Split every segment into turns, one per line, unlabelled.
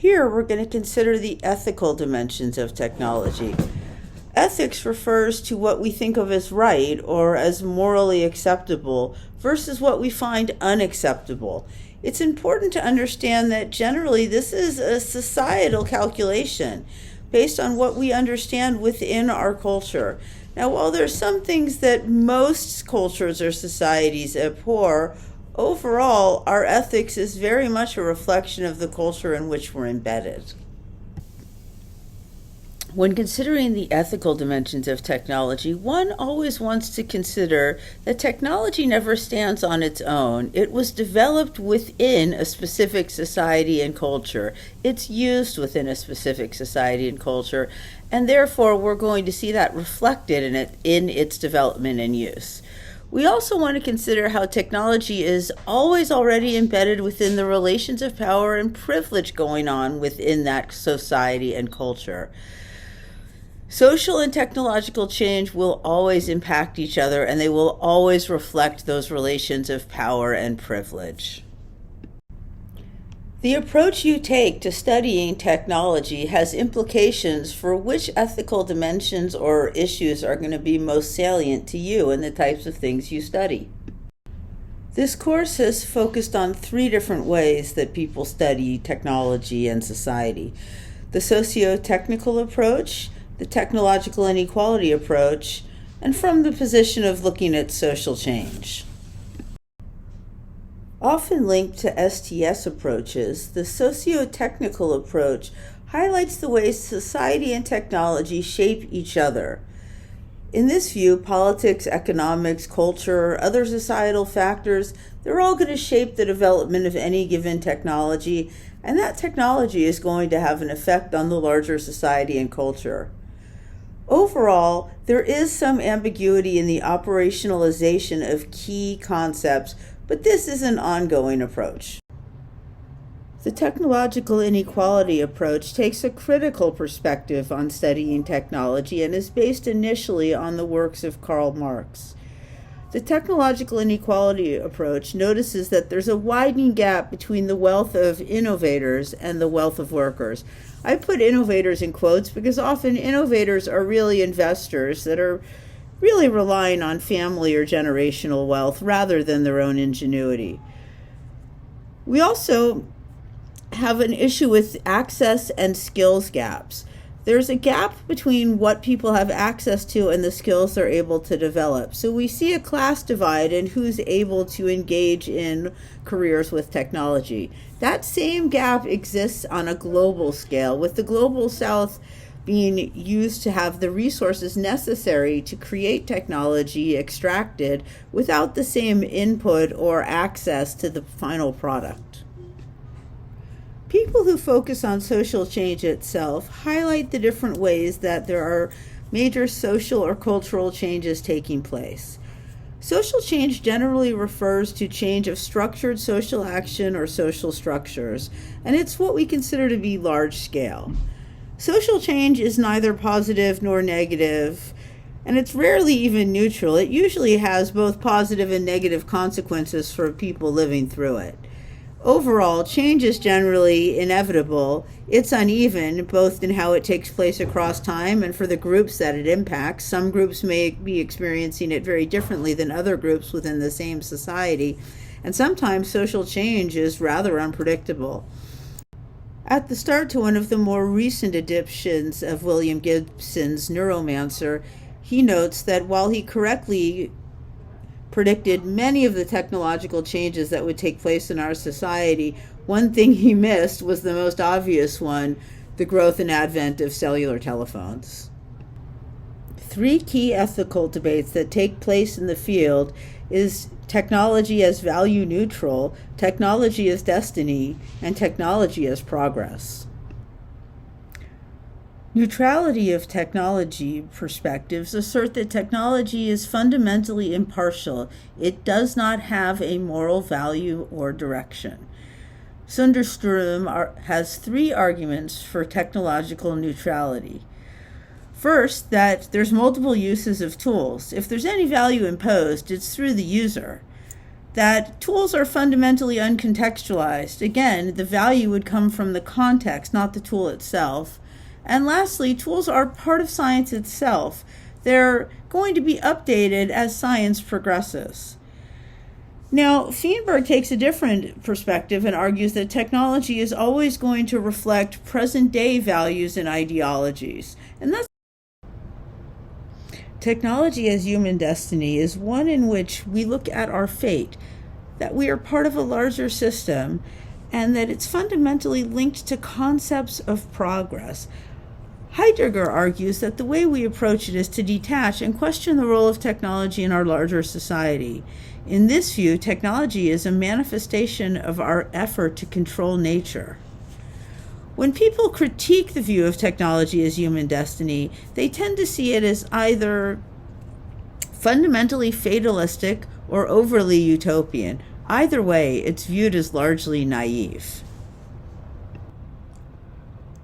Here we're going to consider the ethical dimensions of technology. Ethics refers to what we think of as right or as morally acceptable versus what we find unacceptable. It's important to understand that generally this is a societal calculation based on what we understand within our culture. Now, while there are some things that most cultures or societies abhor, overall, our ethics is very much a reflection of the culture in which we're embedded. When considering the ethical dimensions of technology, one always wants to consider that technology never stands on its own. It was developed within a specific society and culture. It's used within a specific society and culture, and therefore we're going to see that reflected in its development and use. We also want to consider how technology is always already embedded within the relations of power and privilege going on within that society and culture. Social and technological change will always impact each other, and they will always reflect those relations of power and privilege. The approach you take to studying technology has implications for which ethical dimensions or issues are going to be most salient to you and the types of things you study. This course has focused on 3 different ways that people study technology and society: the socio-technical approach, the technological inequality approach, and from the position of looking at social change. Often linked to STS approaches, the socio-technical approach highlights the ways society and technology shape each other. In this view, politics, economics, culture, other societal factors, they're all going to shape the development of any given technology, and that technology is going to have an effect on the larger society and culture. Overall, there is some ambiguity in the operationalization of key concepts, but this is an ongoing approach. The technological inequality approach takes a critical perspective on studying technology and is based initially on the works of Karl Marx. The technological inequality approach notices that there's a widening gap between the wealth of innovators and the wealth of workers. I put innovators in quotes because often innovators are really investors that are really relying on family or generational wealth rather than their own ingenuity. We also have an issue with access and skills gaps. There's a gap between what people have access to and the skills they're able to develop. So we see a class divide in who's able to engage in careers with technology. That same gap exists on a global scale, with the global south being used to have the resources necessary to create technology extracted without the same input or access to the final product. People who focus on social change itself highlight the different ways that there are major social or cultural changes taking place. Social change generally refers to change of structured social action or social structures, and it's what we consider to be large scale. Social change is neither positive nor negative, and it's rarely even neutral. It usually has both positive and negative consequences for people living through it. Overall, change is generally inevitable. It's uneven, both in how it takes place across time and for the groups that it impacts. Some groups may be experiencing it very differently than other groups within the same society, and sometimes social change is rather unpredictable. At the start to one of the more recent editions of William Gibson's Neuromancer, he notes that while he correctly predicted many of the technological changes that would take place in our society, one thing he missed was the most obvious one: the growth and advent of cellular telephones. 3 key ethical debates that take place in the field is technology as value neutral, technology as destiny, and technology as progress. Neutrality of technology perspectives assert that technology is fundamentally impartial. It does not have a moral value or direction. Sunderstrom has 3 arguments for technological neutrality. First, that there's multiple uses of tools. If there's any value imposed, it's through the user. that tools are fundamentally uncontextualized. Again, the value would come from the context, not the tool itself. And lastly, tools are part of science itself. They're going to be updated as science progresses. Now, Feenberg takes a different perspective and argues that technology is always going to reflect present-day values and ideologies. And that's technology as human destiny is one in which we look at our fate, that we are part of a larger system, and that it's fundamentally linked to concepts of progress. Heidegger argues that the way we approach it is to detach and question the role of technology in our larger society. In this view, technology is a manifestation of our effort to control nature. When people critique the view of technology as human destiny, they tend to see it as either fundamentally fatalistic or overly utopian. Either way, it's viewed as largely naive.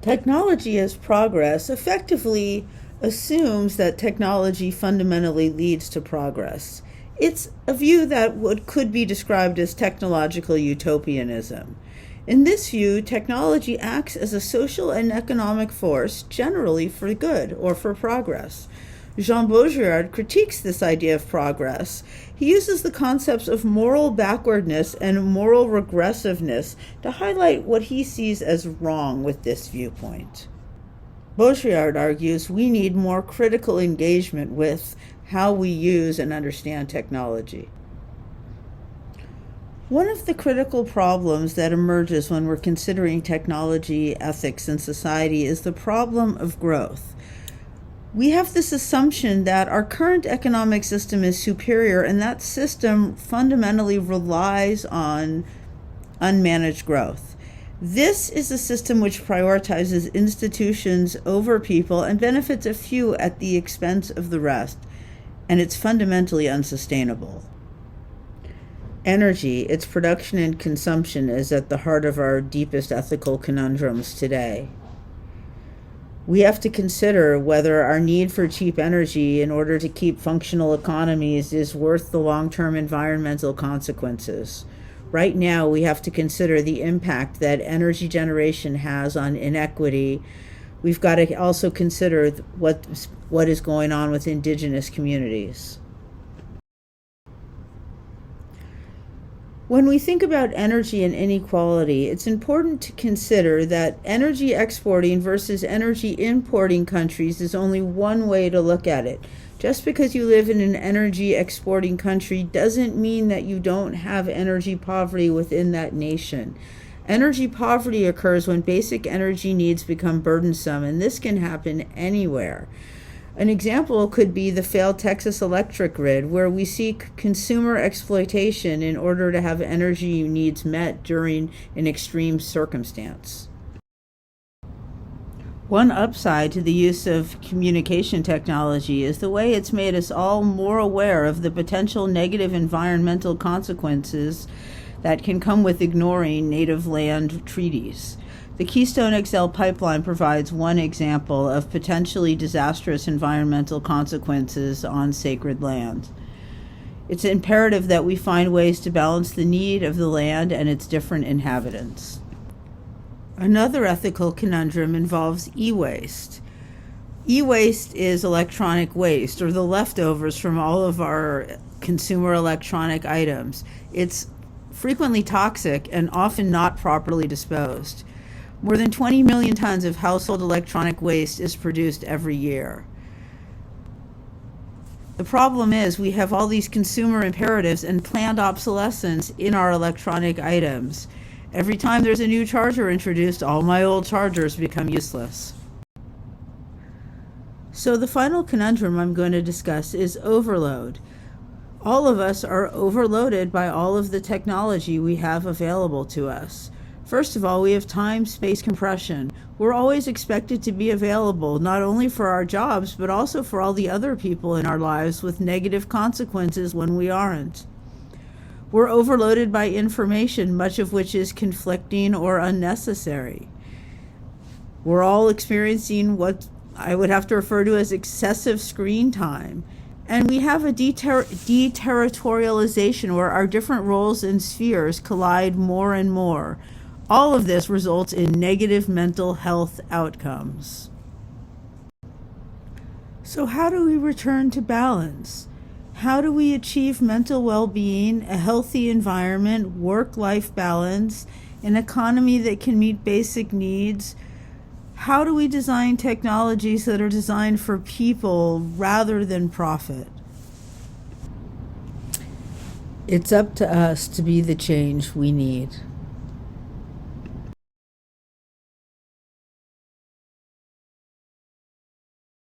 Technology as progress effectively assumes that technology fundamentally leads to progress. It's a view that could be described as technological utopianism. In this view, technology acts as a social and economic force, generally for good or for progress. Jean Baudrillard critiques this idea of progress. He uses the concepts of moral backwardness and moral regressiveness to highlight what he sees as wrong with this viewpoint. Baudrillard argues we need more critical engagement with how we use and understand technology. One of the critical problems that emerges when we're considering technology, ethics, and society is the problem of growth. We have this assumption that our current economic system is superior, and that system fundamentally relies on unmanaged growth. This is a system which prioritizes institutions over people and benefits a few at the expense of the rest, and it's fundamentally unsustainable. Energy, its production and consumption, is at the heart of our deepest ethical conundrums today. We have to consider whether our need for cheap energy in order to keep functional economies is worth the long-term environmental consequences. Right now, we have to consider the impact that energy generation has on inequity. We've got to also consider what is going on with indigenous communities. When we think about energy and inequality, it's important to consider that energy exporting versus energy importing countries is only one way to look at it. Just because you live in an energy exporting country doesn't mean that you don't have energy poverty within that nation. Energy poverty occurs when basic energy needs become burdensome, and this can happen anywhere. An example could be the failed Texas electric grid, where we seek consumer exploitation in order to have energy needs met during an extreme circumstance. One upside to the use of communication technology is the way it's made us all more aware of the potential negative environmental consequences that can come with ignoring native land treaties. The Keystone XL pipeline provides one example of potentially disastrous environmental consequences on sacred land. It's imperative that we find ways to balance the need of the land and its different inhabitants. Another ethical conundrum involves e-waste. E-waste is electronic waste, or the leftovers from all of our consumer electronic items. It's frequently toxic and often not properly disposed. More than 20 million tons of household electronic waste is produced every year. The problem is we have all these consumer imperatives and planned obsolescence in our electronic items. Every time there's a new charger introduced, all my old chargers become useless. So the final conundrum I'm going to discuss is overload. All of us are overloaded by all of the technology we have available to us. First of all, we have time-space compression. We're always expected to be available, not only for our jobs, but also for all the other people in our lives with negative consequences when we aren't. We're overloaded by information, much of which is conflicting or unnecessary. We're all experiencing what I would have to refer to as excessive screen time. And we have a deterritorialization where our different roles and spheres collide more and more. All of this results in negative mental health outcomes. So, how do we return to balance? How do we achieve mental well-being, a healthy environment, work-life balance, an economy that can meet basic needs? How do we design technologies that are designed for people rather than profit? It's up to us to be the change we need.